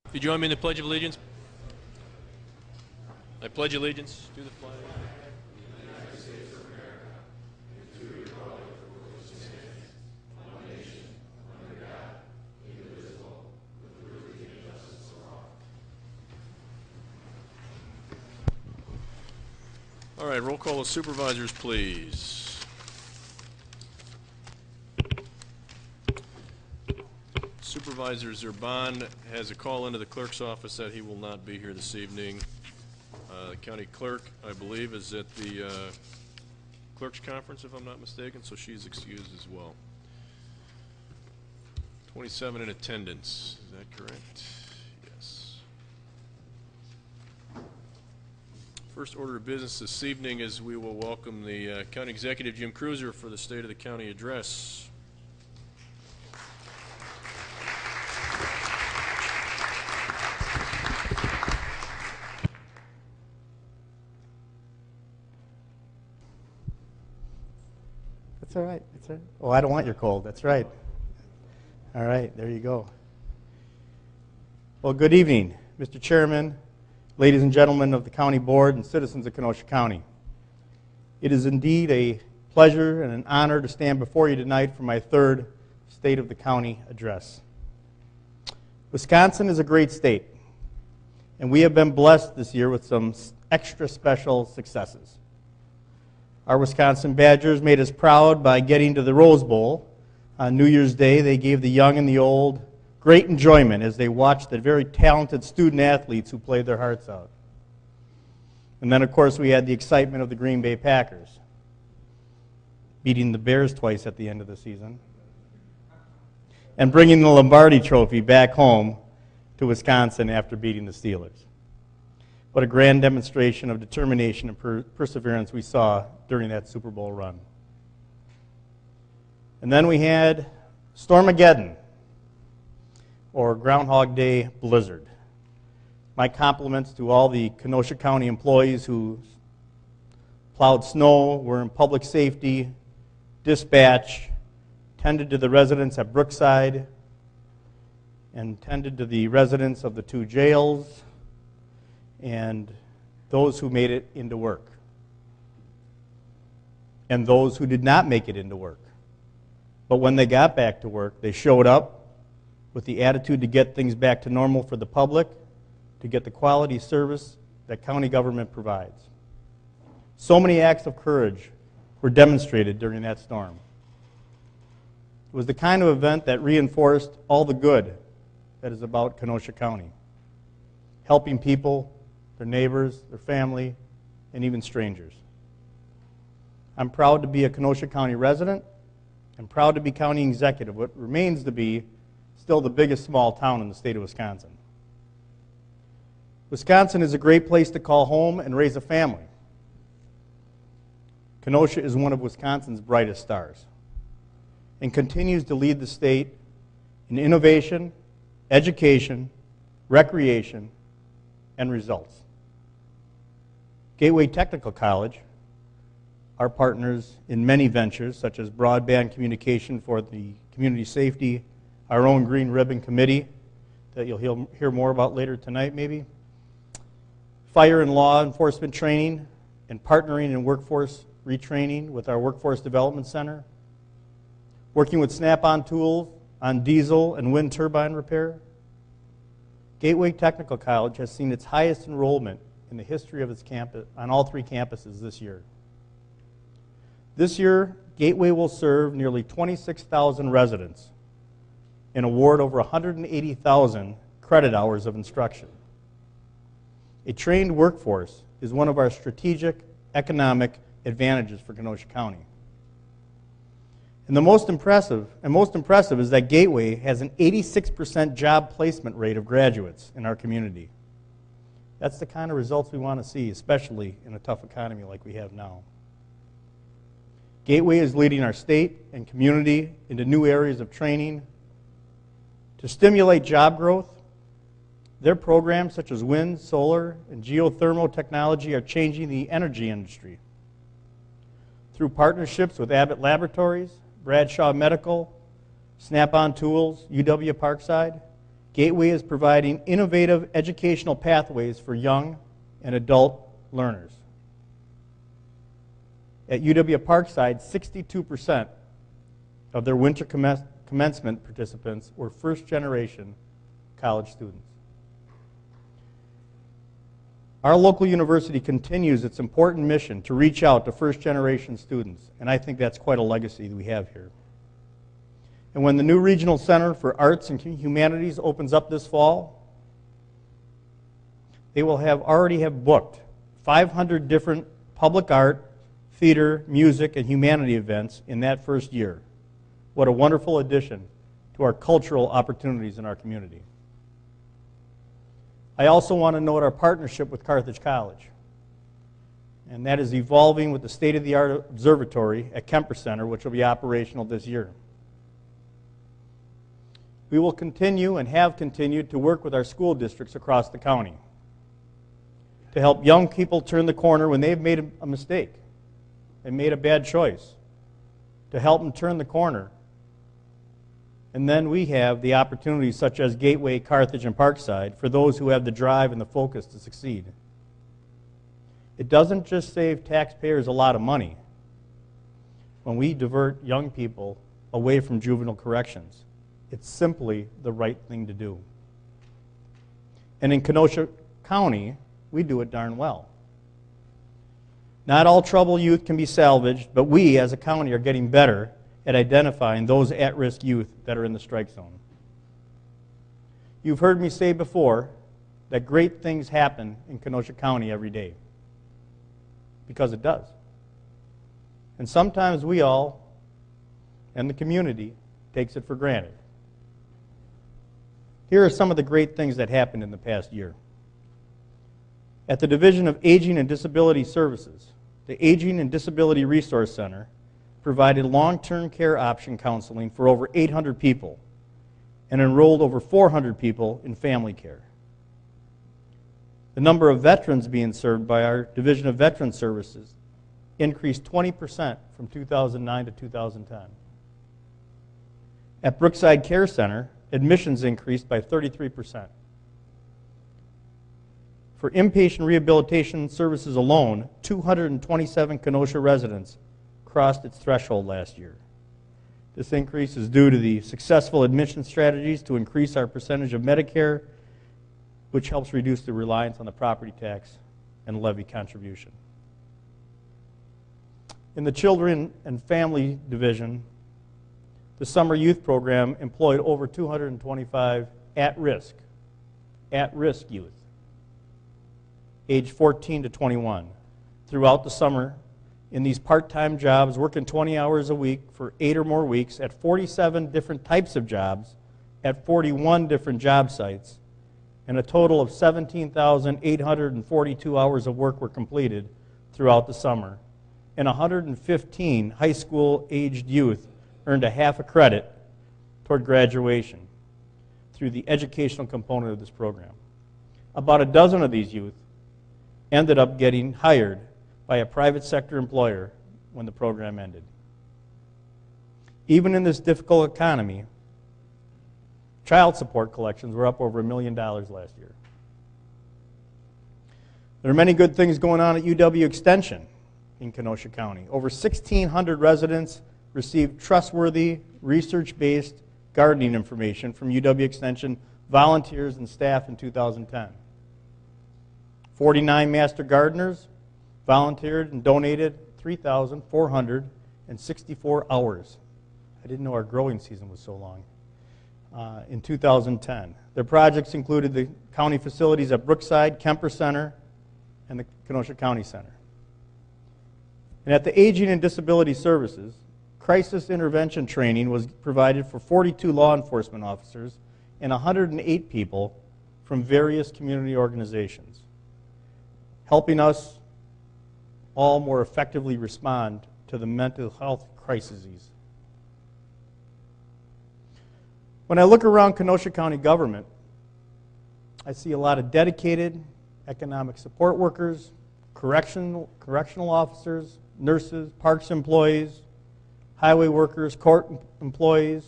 If you join me in the Pledge of Allegiance. I pledge allegiance to the flag. All right, roll call of supervisors, please. Supervisor Zerban has a call into the clerk's office that he will not be here this evening. The county clerk, I believe, is at the clerk's conference, if I'm not mistaken, so she's excused as well. 27 in attendance, is that correct? Yes. First order of business this evening is we will welcome the County Executive, Jim Kreuser, for the State of the County address. That's all right. That's all right. Oh, I don't want your cold. That's right. All right, there you go. Well, good evening, Mr. Chairman, ladies and gentlemen of the County Board, and citizens of Kenosha County. It is indeed a pleasure and an honor to stand before you tonight for my third State of the County address. Wisconsin is a great state, and we have been blessed this year with some extra special successes. Our Wisconsin Badgers made us proud by getting to the Rose Bowl. On New Year's Day, they gave the young and the old great enjoyment as they watched the very talented student athletes who played their hearts out. And then, of course, we had the excitement of the Green Bay Packers, beating the Bears twice at the end of the season, and bringing the Lombardi Trophy back home to Wisconsin after beating the Steelers. What a grand demonstration of determination and perseverance we saw during that Super Bowl run. And then we had Stormageddon, or Groundhog Day blizzard. My compliments to all the Kenosha County employees who plowed snow, were in public safety, dispatch, tended to the residents at Brookside, and tended to the residents of the two jails, and those who made it into work, and those who did not make it into work. But when they got back to work, they showed up with the attitude to get things back to normal for the public, to get the quality service that county government provides. So many acts of courage were demonstrated during that storm. It was the kind of event that reinforced all the good that is about Kenosha County, helping people, their neighbors, their family, and even strangers. I'm proud to be a Kenosha County resident. I'm proud to be county executive, what remains to be still the biggest small town in the state of Wisconsin. Wisconsin is a great place to call home and raise a family. Kenosha is one of Wisconsin's brightest stars and continues to lead the state in innovation, education, recreation, and results. Gateway Technical College, our partners in many ventures, such as broadband communication for the community safety, our own Green Ribbon Committee, that you'll hear more about later tonight maybe, fire and law enforcement training, and partnering in workforce retraining with our Workforce Development Center, working with Snap-on tools on diesel and wind turbine repair. Gateway Technical College has seen its highest enrollment in the history of its campus on all three campuses this year. This year, Gateway will serve nearly 26,000 residents and award over 180,000 credit hours of instruction. A trained workforce is one of our strategic economic advantages for Kenosha County. And the most impressive is that Gateway has an 86% job placement rate of graduates in our community. That's the kind of results we want to see, especially in a tough economy like we have now. Gateway is leading our state and community into new areas of training. To stimulate job growth, their programs such as wind, solar, and geothermal technology are changing the energy industry. Through partnerships with Abbott Laboratories, Bradshaw Medical, Snap-on Tools, UW Parkside, Gateway is providing innovative educational pathways for young and adult learners. At UW Parkside, 62% of their winter commencement participants were first-generation college students. Our local university continues its important mission to reach out to first-generation students, and I think that's quite a legacy that we have here. And when the new Regional Center for Arts and Humanities opens up this fall, they will already have booked 500 different public art, theater, music, and humanity events in that first year. What a wonderful addition to our cultural opportunities in our community. I also want to note our partnership with Carthage College, and that is evolving with the state-of-the-art observatory at Kemper Center, which will be operational this year. We will continue and have continued to work with our school districts across the county to help young people turn the corner when they've made a mistake and made a bad choice, to help them turn the corner. And then we have the opportunities such as Gateway, Carthage, and Parkside for those who have the drive and the focus to succeed. It doesn't just save taxpayers a lot of money when we divert young people away from juvenile corrections. It's simply the right thing to do. And in Kenosha County, we do it darn well. Not all troubled youth can be salvaged, but we as a county are getting better at identifying those at-risk youth that are in the strike zone. You've heard me say before that great things happen in Kenosha County every day, because it does. And sometimes we all, and the community, takes it for granted. Here are some of the great things that happened in the past year. At the Division of Aging and Disability Services, the Aging and Disability Resource Center provided long-term care option counseling for over 800 people and enrolled over 400 people in family care. The number of veterans being served by our Division of Veteran Services increased 20% from 2009 to 2010. At Brookside Care Center, admissions increased by 33%. For inpatient rehabilitation services alone, 227 Kenosha residents crossed its threshold last year. This increase is due to the successful admission strategies to increase our percentage of Medicare, which helps reduce the reliance on the property tax and levy contribution. In the Children and Family Division, the Summer Youth Program employed over 225 at-risk youth, aged 14 to 21, throughout the summer in these part-time jobs, working 20 hours a week for 8 or more weeks at 47 different types of jobs at 41 different job sites, and a total of 17,842 hours of work were completed throughout the summer, and 115 high school-aged youth earned a half a credit toward graduation through the educational component of this program. About a dozen of these youth ended up getting hired by a private sector employer when the program ended. Even in this difficult economy, child support collections were up over $1 million last year. There are many good things going on at UW Extension in Kenosha County. Over 1,600 residents received trustworthy, research-based gardening information from UW Extension volunteers and staff in 2010. 49 master gardeners volunteered and donated 3,464 hours. I didn't know our growing season was so long. In 2010. Their projects included the county facilities at Brookside, Kemper Center, and the Kenosha County Center. And at the Aging and Disability Services, crisis intervention training was provided for 42 law enforcement officers and 108 people from various community organizations, helping us all more effectively respond to the mental health crises. When I look around Kenosha County government, I see a lot of dedicated economic support workers, correctional officers, nurses, parks employees, highway workers, court employees,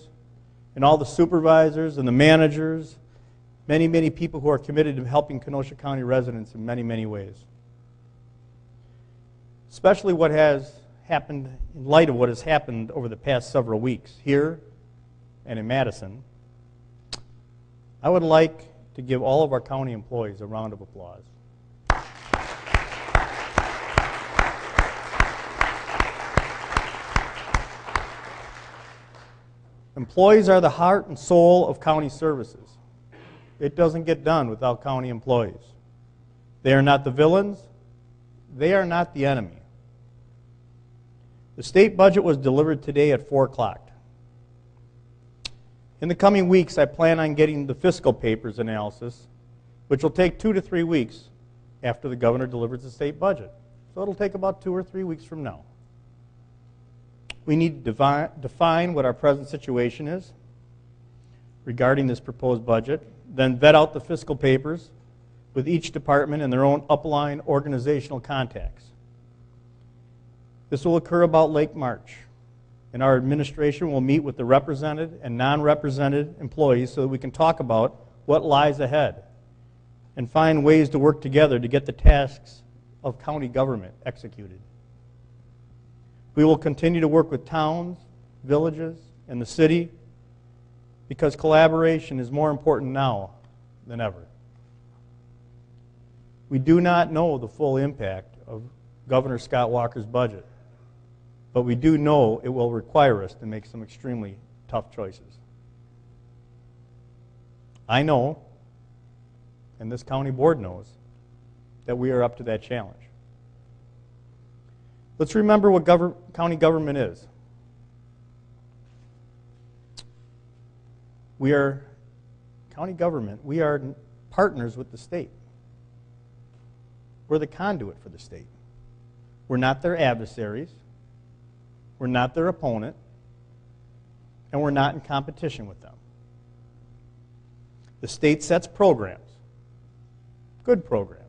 and all the supervisors and the managers Many, many people who are committed to helping Kenosha County residents in many, many ways. Especially what has happened, in light of what has happened over the past several weeks here and in Madison, I would like to give all of our county employees a round of applause. Employees are the heart and soul of county services. It doesn't get done without county employees. They are not the villains. They are not the enemy. The state budget was delivered today at 4 o'clock. In the coming weeks, I plan on getting the fiscal papers analysis, which will take 2 to 3 weeks after the governor delivers the state budget. So it'll take about 2 or 3 weeks from now. We need to define what our present situation is regarding this proposed budget, then vet out the fiscal papers with each department and their own upline organizational contacts. This will occur about late March, and our administration will meet with the represented and non-represented employees so that we can talk about what lies ahead and find ways to work together to get the tasks of county government executed. We will continue to work with towns, villages, and the city because collaboration is more important now than ever. We do not know the full impact of Governor Scott Walker's budget, but we do know it will require us to make some extremely tough choices. I know, and this county board knows, that we are up to that challenge. Let's remember what county government is. We are county government. We are partners with the state. We're the conduit for the state. We're not their adversaries. We're not their opponent. And we're not in competition with them. The state sets programs, good programs,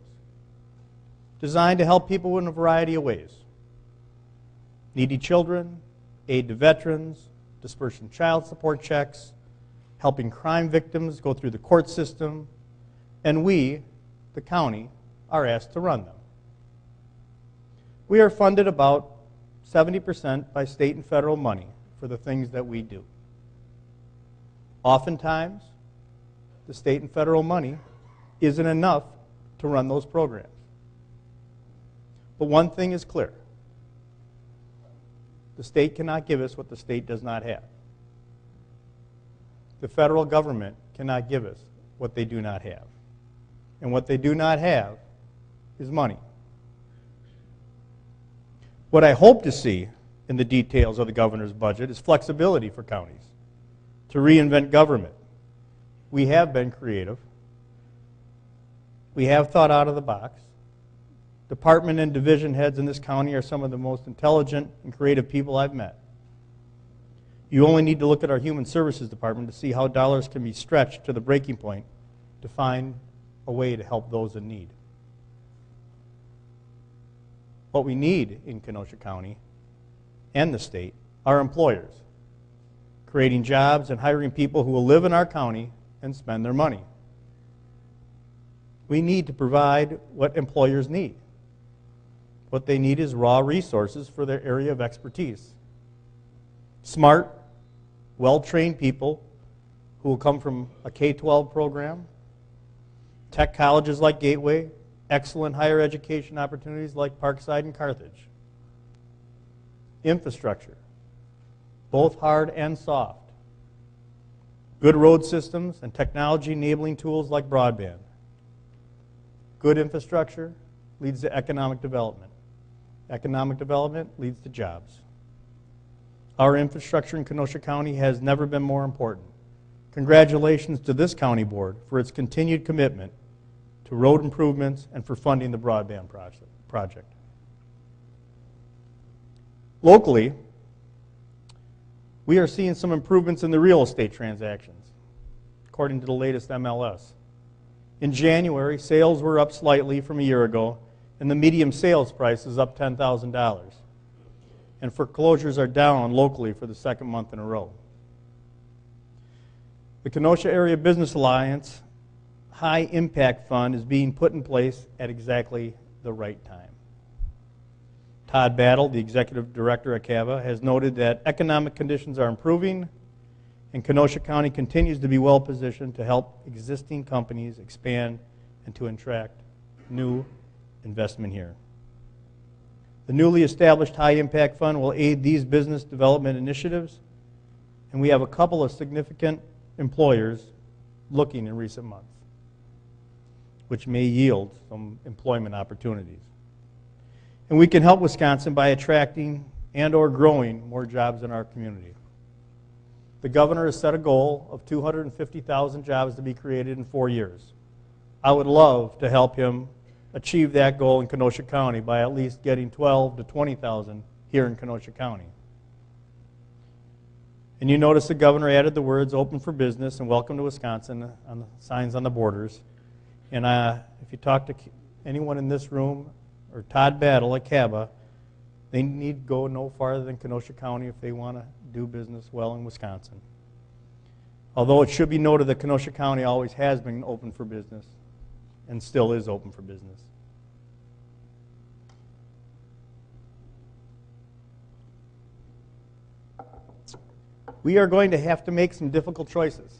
designed to help people in a variety of ways. Needy children, aid to veterans, disbursing child support checks, helping crime victims go through the court system, and we, the county, are asked to run them. We are funded about 70% by state and federal money for the things that we do. Oftentimes, the state and federal money isn't enough to run those programs. But one thing is clear. The state cannot give us what the state does not have. The federal government cannot give us what they do not have. And what they do not have is money. What I hope to see in the details of the governor's budget is flexibility for counties to reinvent government. We have been creative. We have thought out of the box. Department and division heads in this county are some of the most intelligent and creative people I've met. You only need to look at our Human Services Department to see how dollars can be stretched to the breaking point to find a way to help those in need. What we need in Kenosha County and the state are employers, creating jobs and hiring people who will live in our county and spend their money. We need to provide what employers need. What they need is raw resources for their area of expertise. Smart, well-trained people who will come from a K-12 program, tech colleges like Gateway, excellent higher education opportunities like Parkside and Carthage. Infrastructure, both hard and soft. Good road systems and technology-enabling tools like broadband. Good infrastructure leads to economic development. Economic development leads to jobs. Our infrastructure in Kenosha County has never been more important. Congratulations to this county board for its continued commitment to road improvements and for funding the broadband project. Locally, we are seeing some improvements in the real estate transactions, according to the latest MLS. In January, sales were up slightly from a year ago, and the median sales price is up $10,000. And foreclosures are down locally for the second month in a row. The Kenosha Area Business Alliance high impact fund is being put in place at exactly the right time. Todd Battle, the executive director at CAVA, has noted that economic conditions are improving and Kenosha County continues to be well positioned to help existing companies expand and to attract new investment here. The newly established High Impact Fund will aid these business development initiatives, and we have a couple of significant employers looking in recent months, which may yield some employment opportunities. And we can help Wisconsin by attracting and or growing more jobs in our community. The governor has set a goal of 250,000 jobs to be created in 4 years. I would love to help him achieve that goal in Kenosha County by at least getting 12 to 20,000 here in Kenosha County. And you notice the governor added the words open for business and welcome to Wisconsin on the signs on the borders. And if you talk to anyone in this room or Todd Battle at CABA, they need to go no farther than Kenosha County if they want to do business well in Wisconsin. Although it should be noted that Kenosha County always has been open for business and still is open for business. We are going to have to make some difficult choices.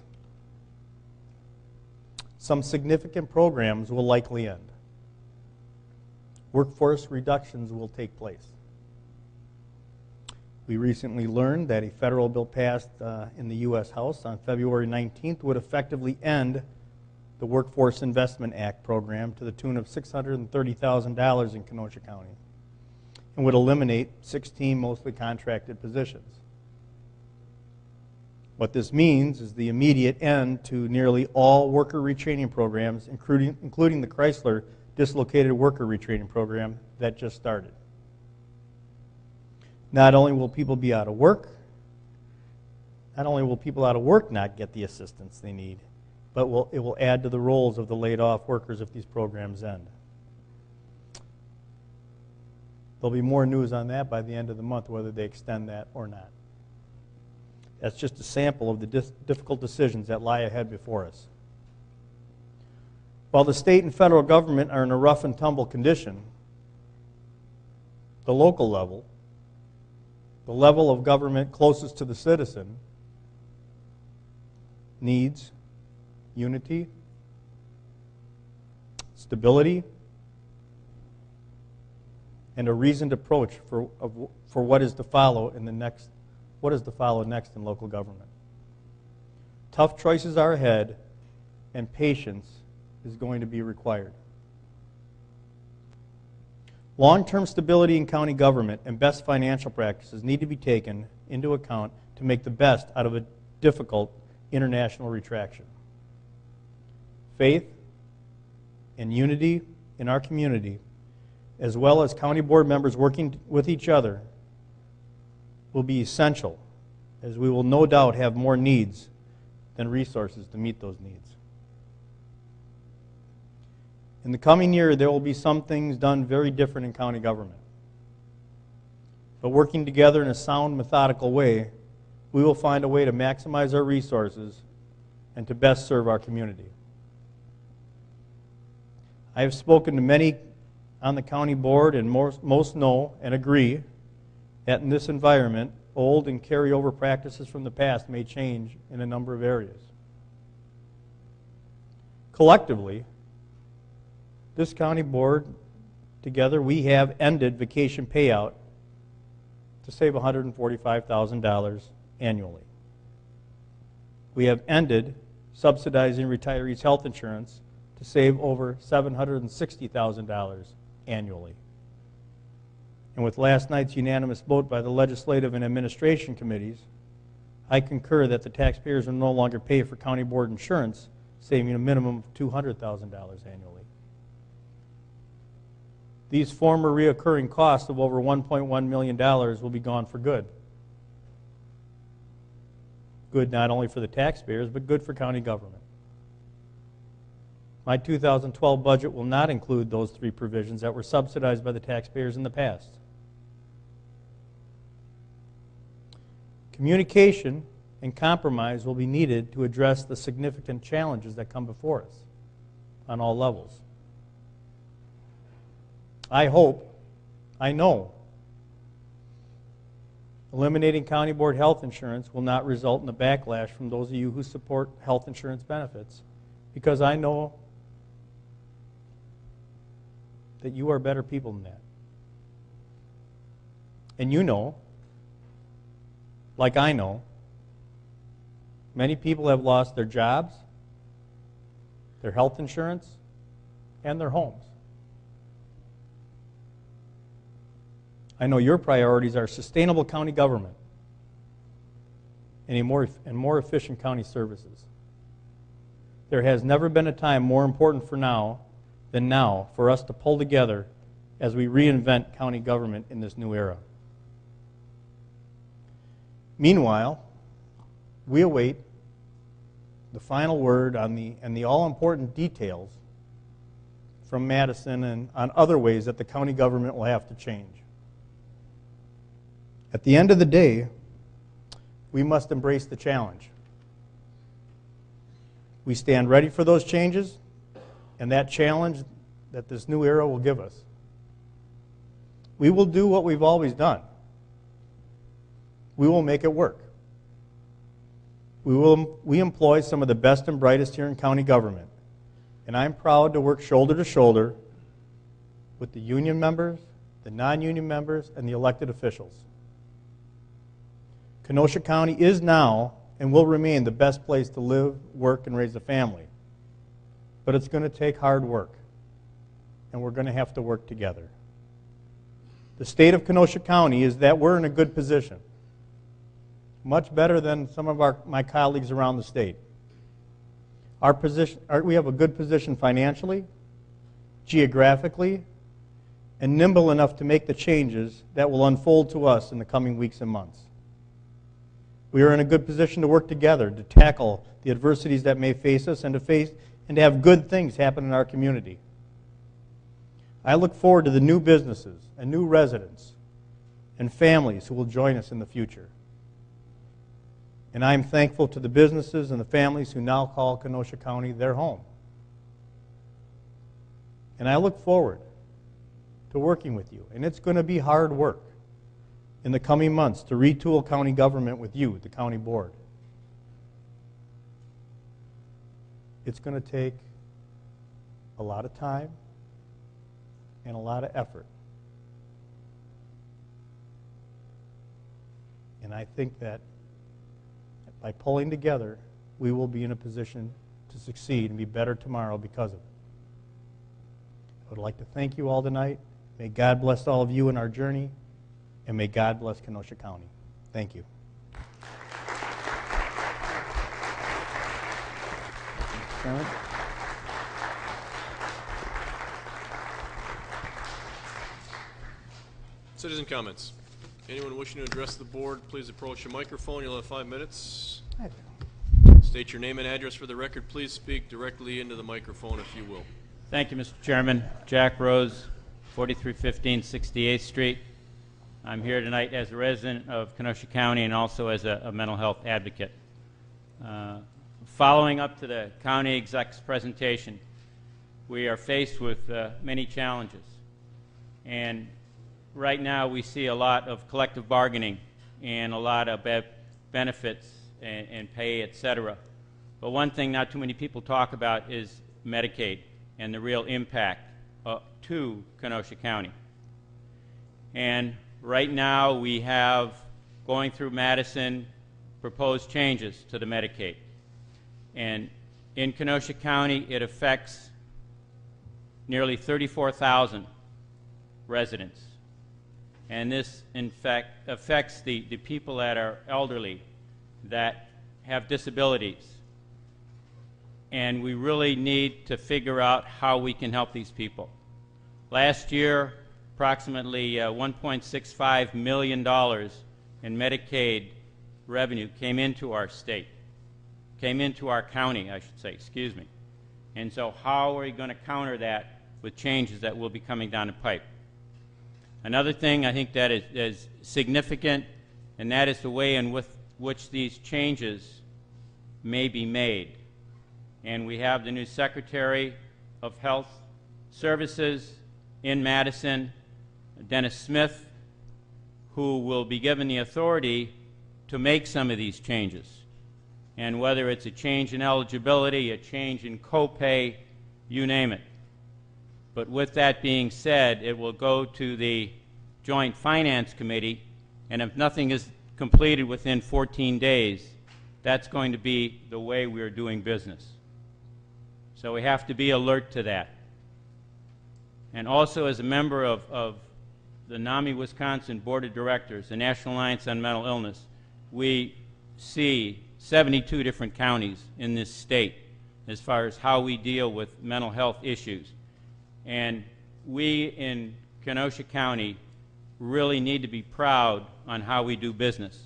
Some significant programs will likely end. Workforce reductions will take place. We recently learned that a federal bill passed in the U.S. House on February 19th would effectively end the Workforce Investment Act program to the tune of $630,000 in Kenosha County and would eliminate 16 mostly contracted positions. What this means is the immediate end to nearly all worker retraining programs, including the Kreuser Dislocated Worker Retraining Program that just started. Not only will people be out of work, not only will people out of work not get the assistance they need, but it will add to the roles of the laid off workers if these programs end. There'll be more news on that by the end of the month, whether they extend that or not. That's just a sample of the difficult decisions that lie ahead before us. While the state and federal government are in a rough and tumble condition, the local level, the level of government closest to the citizen, needs unity, stability, and a reasoned approach for what is to follow next in local government. Tough choices are ahead, and patience is going to be required. Long-term stability in county government and best financial practices need to be taken into account to make the best out of a difficult international retraction. Faith and unity in our community, as well as county board members working with each other, will be essential, as we will no doubt have more needs than resources to meet those needs. In the coming year, there will be some things done very different in county government. But working together in a sound, methodical way, we will find a way to maximize our resources and to best serve our community. I have spoken to many on the county board, and most know and agree that in this environment, old and carryover practices from the past may change in a number of areas. Collectively, this county board, together, we have ended vacation payout to save $145,000 annually. We have ended subsidizing retirees' health insurance to save over $760,000 annually. And with last night's unanimous vote by the legislative and administration committees, I concur that the taxpayers will no longer pay for county board insurance, saving a minimum of $200,000 annually. These former reoccurring costs of over $1.1 million will be gone for good. Good not only for the taxpayers, but good for county government. My 2012 budget will not include those three provisions that were subsidized by the taxpayers in the past. Communication and compromise will be needed to address the significant challenges that come before us. on all levels. I know, eliminating county board health insurance will not result in a backlash from those of you who support health insurance benefits, because I know that you are better people than that. And you know, like I know, many people have lost their jobs, their health insurance, and their homes. I know your priorities are sustainable county government and more efficient county services. There has never been a time more important than now for us to pull together as we reinvent county government in this new era. Meanwhile, we await the final word on the all-important details from Madison and on other ways that the county government will have to change. At the end of the day, we must embrace the challenge. We stand ready for those changes and that challenge that this new era will give us. We will do what we've always done. We will make it work. We employ some of the best and brightest here in county government, and I'm proud to work shoulder to shoulder with the union members, the non-union members, and the elected officials. Kenosha County is now and will remain the best place to live, work, and raise a family. But it's going to take hard work, and we're going to have to work together. The state of Kenosha County is that we're in a good position, much better than some of my colleagues around the state. We have a good position financially, geographically, and nimble enough to make the changes that will unfold to us in the coming weeks and months. We are in a good position to work together to tackle the adversities that may face us and to have good things happen in our community. I look forward to the new businesses and new residents and families who will join us in the future. And I am thankful to the businesses and the families who now call Kenosha County their home. And I look forward to working with you. And it's going to be hard work in the coming months to retool county government with you, the county board. It's going to take a lot of time and a lot of effort. And I think that by pulling together, we will be in a position to succeed and be better tomorrow because of it. I would like to thank you all tonight. May God bless all of you in our journey, and may God bless Kenosha County. Thank you. Chairman. Citizen comments. Anyone wishing to address the board, please approach the microphone. You'll have 5 minutes. State your name and address for the record. Please speak directly into the microphone if you will. Thank you, Mr. Chairman. Jack Rose, 4315 68th Street. I'm here tonight as a resident of Kenosha County and also as a mental health advocate. Following up to the county exec's presentation, we are faced with many challenges. And right now we see a lot of collective bargaining and a lot of benefits and pay, etc. But one thing not too many people talk about is Medicaid and the real impact to Kenosha County. And right now we have, going through Madison, proposed changes to the Medicaid. And in Kenosha County it affects nearly 34,000 residents. And this, in fact, affects the people that are elderly, that have disabilities. And we really need to figure out how we can help these people. Last year, approximately $1.65 million in Medicaid revenue came into our state, came into our county, I should say, excuse me. And so how are we going to counter that with changes that will be coming down the pipe? Another thing I think that is significant, and that is the way in which these changes may be made. And we have the new secretary of Health Services in Madison, Dennis Smith, who will be given the authority to make some of these changes. And whether it's a change in eligibility, a change in copay, you name it. But with that being said, it will go to the Joint Finance Committee, and if nothing is completed within 14 days, that's going to be the way we're doing business. So we have to be alert to that. And also, as a member of the NAMI Wisconsin Board of Directors, the National Alliance on Mental Illness, we see 72 different counties in this state as far as how we deal with mental health issues. And we in Kenosha County really need to be proud on how we do business.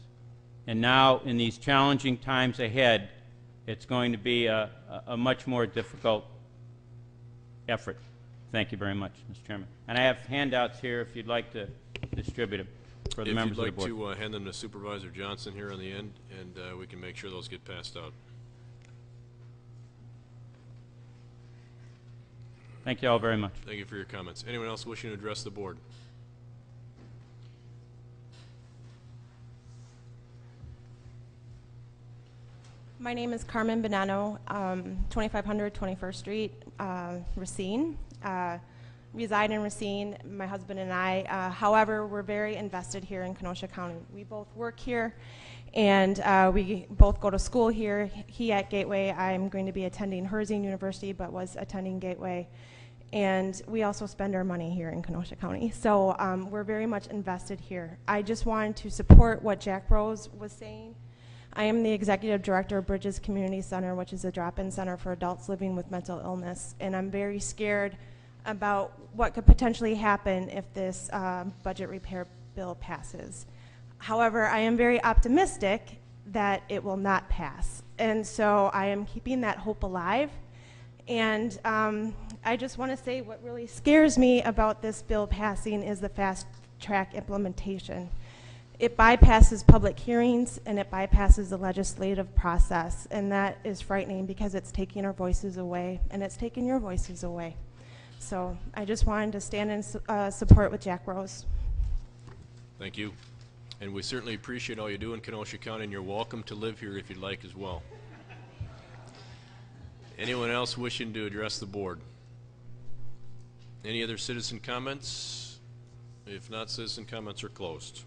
And now, in these challenging times ahead, it's going to be a much more difficult effort. Thank you very much, Mr. Chairman. And I have handouts here if you'd like to distribute them for the members of the board. If you'd like to hand them to Supervisor Johnson here on the end, and we can make sure those get passed out. Thank you all very much. Thank you for your comments. Anyone else wishing to address the board? My name is Carmen Bonanno, 2500 21st Street, Racine. Reside in Racine, my husband and I. However, we're very invested here in Kenosha County. We both work here, and we both go to school here. He at Gateway. I'm going to be attending Herzing University, but was attending Gateway. And we also spend our money here in Kenosha County. So we're very much invested here. I just wanted to support what Jack Rose was saying. I am the executive director of Bridges Community Center, which is a drop-in center for adults living with mental illness. And I'm very scared about what could potentially happen if this budget repair bill passes. However, I am very optimistic that it will not pass. And so I am keeping that hope alive. And I just want to say what really scares me about this bill passing is the fast track implementation. It bypasses public hearings and it bypasses the legislative process, and that is frightening because it's taking our voices away and it's taking your voices away. So I just wanted to stand in support with Jack Rose. Thank you. And we certainly appreciate all you do in Kenosha County, and you're welcome to live here if you'd like as well. Anyone else wishing to address the board? Any other citizen comments? If not, citizen comments are closed.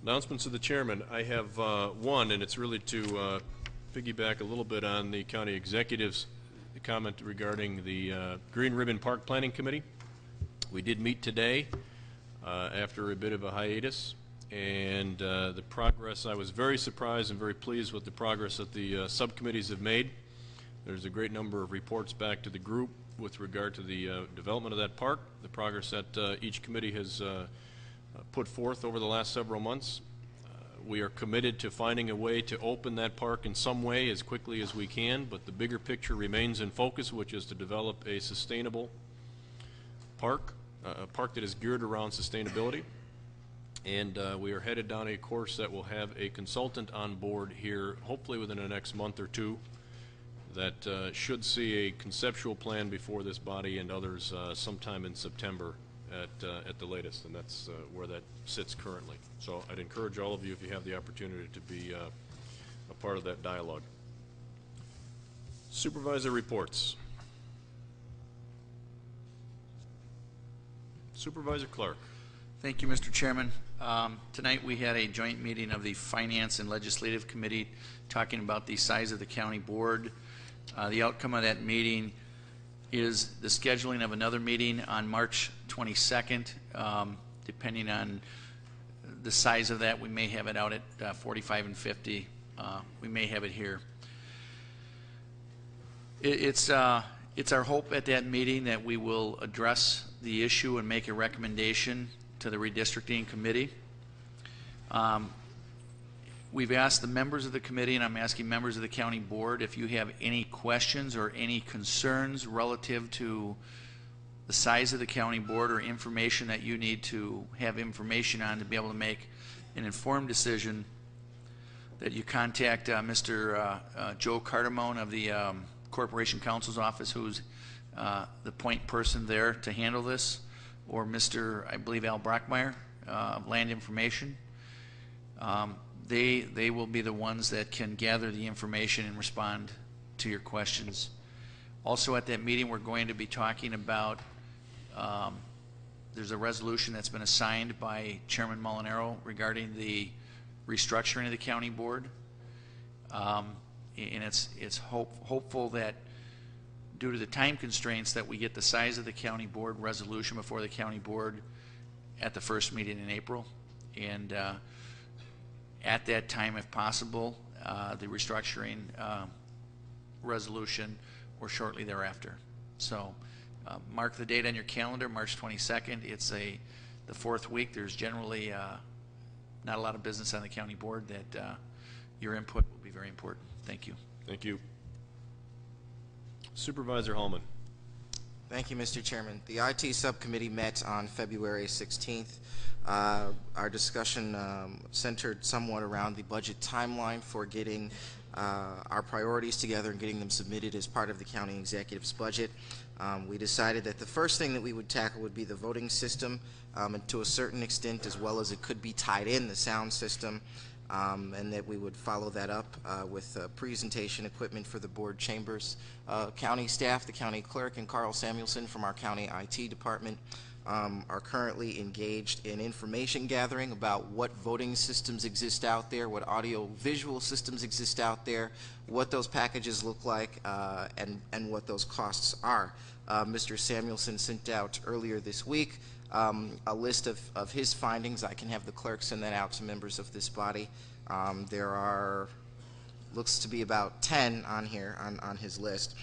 Announcements of the chairman. I have one, and it's really to piggyback a little bit on the county executive's comment regarding the Green Ribbon Park Planning Committee. We did meet today after a bit of a hiatus, and the progress, I was very surprised and very pleased with the progress that the subcommittees have made. There's a great number of reports back to the group with regard to the development of that park, the progress that each committee has put forth over the last several months. We are committed to finding a way to open that park in some way as quickly as we can, but the bigger picture remains in focus, which is to develop a sustainable park, a park that is geared around sustainability. And we are headed down a course that will have a consultant on board here, hopefully within the next month or two, that should see a conceptual plan before this body and others sometime in September at the latest, and that's where that sits currently. So I'd encourage all of you, if you have the opportunity, to be a part of that dialogue. Supervisor reports. Supervisor Clark. Thank you, Mr. Chairman. Tonight we had a joint meeting of the Finance and Legislative Committee talking about the size of the county board. The outcome of that meeting is the scheduling of another meeting on March 22nd. Depending on the size of that, we may have it out at 45 and 50. We may have it here. It's our hope at that meeting that we will address the issue and make a recommendation to the redistricting committee. We've asked the members of the committee, and I'm asking members of the county board, if you have any questions or any concerns relative to the size of the county board or information that you need to have information on to be able to make an informed decision, that you contact Mr. Joe Cardamone of the Corporation Counsel's office, who's the point person there to handle this, or Mr. I believe Al Brockmeyer, Land Information. They will be the ones that can gather the information and respond to your questions. Also at that meeting, we're going to be talking about, there's a resolution that's been assigned by Chairman Molinaro regarding the restructuring of the county board. And it's hopeful that due to the time constraints that we get the size of the county board resolution before the county board at the first meeting in April. And at that time, if possible, the restructuring resolution or shortly thereafter. So mark the date on your calendar, March 22nd. It's the fourth week. There's generally not a lot of business on the county board. That your input will be very important. Thank you. Thank you. Supervisor Hallman. Thank you, Mr. Chairman. The IT subcommittee met on February 16th. Our discussion centered somewhat around the budget timeline for getting our priorities together and getting them submitted as part of the county executive's budget. We decided that the first thing that we would tackle would be the voting system, and to a certain extent, as well as it could be tied in, the sound system, and that we would follow that up with presentation equipment for the board chambers. County staff, the county clerk, and Carl Samuelson from our county IT department are currently engaged in information gathering about what voting systems exist out there, what audio-visual systems exist out there, what those packages look like, and what those costs are. Mr. Samuelson sent out earlier this week a list of his findings. I can have the clerk send that out to members of this body. There are, looks to be about 10 on here on his list.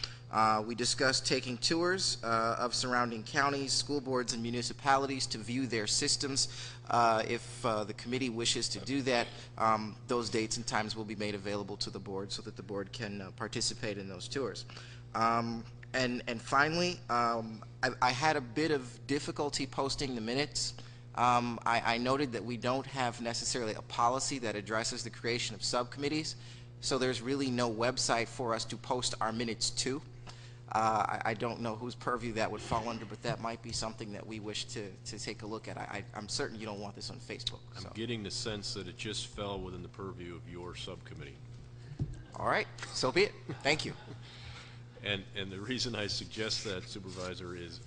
We discussed taking tours of surrounding counties, school boards, and municipalities to view their systems. If the committee wishes to do that, those dates and times will be made available to the board so that the board can participate in those tours. And finally, I had a bit of difficulty posting the minutes. I noted that we don't have necessarily a policy that addresses the creation of subcommittees, so there's really no website for us to post our minutes to. I don't know whose purview that would fall under, but that might be something that we wish to take a look at. I'm certain you don't want this on Facebook. I'm So. getting the sense that it just fell within the purview of your subcommittee. All right, so be it. Thank you. And the reason I suggest that, Supervisor, is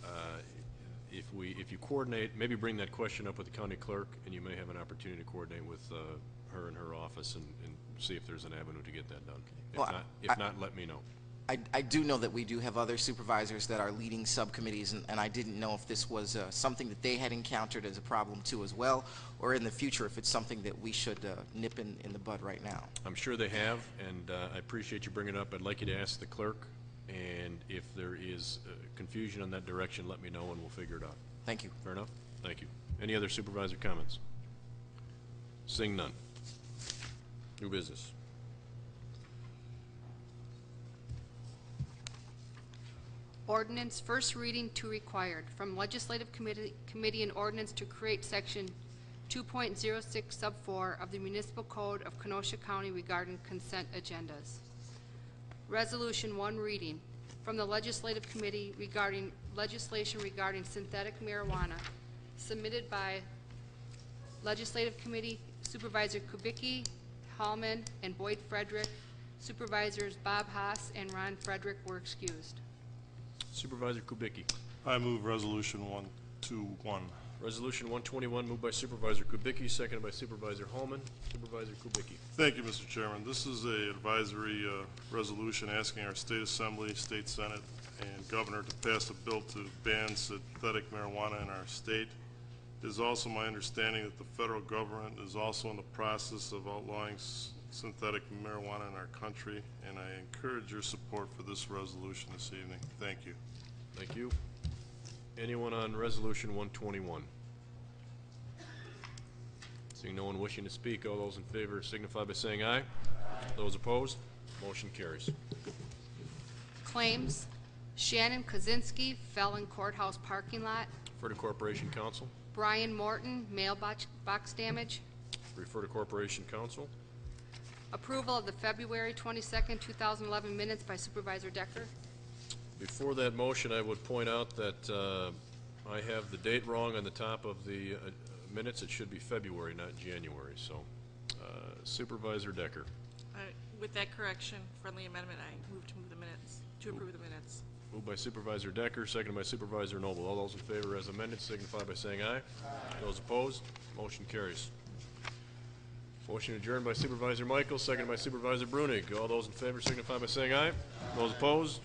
if you coordinate, maybe bring that question up with the county clerk, and you may have an opportunity to coordinate with her and her office and see if there's an avenue to get that done. If not, let me know. I do know that we do have other supervisors that are leading subcommittees, and I didn't know if this was something that they had encountered as a problem too as well, or in the future if it's something that we should nip in the bud right now. I'm sure they have, and I appreciate you bringing it up. I'd like you to ask the clerk, and if there is confusion on that direction, let me know and we'll figure it out. Thank you. Fair enough? Thank you. Any other supervisor comments? Seeing none. New business. Ordinance first reading to required from Legislative Committee an ordinance to create section 2.06 sub 4 of the Municipal Code of Kenosha County regarding consent agendas. Resolution one reading from the Legislative Committee regarding legislation regarding synthetic marijuana submitted by Legislative Committee Supervisor Kubicki, Hallman, and Boyd Frederick. Supervisors Bob Haas and Ron Frederick were excused. Supervisor Kubicki. I move Resolution 121. Resolution 121 moved by Supervisor Kubicki, seconded by Supervisor Hallman. Supervisor Kubicki. Thank you, Mr. Chairman. This is an advisory resolution asking our state assembly, state senate, and governor to pass a bill to ban synthetic marijuana in our state. It is also my understanding that the federal government is also in the process of outlawing synthetic marijuana in our country, and I encourage your support for this resolution this evening. Thank you. Thank you. Anyone on Resolution 121? Seeing no one wishing to speak, all those in favor signify by saying aye. Those opposed, motion carries. Claims. Shannon Kozinski, Felon Courthouse parking lot. Refer to Corporation Council. Brian Morton, mailbox damage. Refer to Corporation Council. Approval of the February 22nd, 2011 minutes by Supervisor Decker. Before that motion, I would point out that I have the date wrong on the top of the minutes. It should be February, not January. So Supervisor Decker. With that correction, friendly amendment, I move to move the minutes, to approve the minutes. Moved by Supervisor Decker, seconded by Supervisor Noble. All those in favor as amended signify by saying aye. Those opposed, motion carries. Motion adjourned by Supervisor Michael, seconded by Supervisor Brunig. All those in favor signify by saying aye. Those opposed,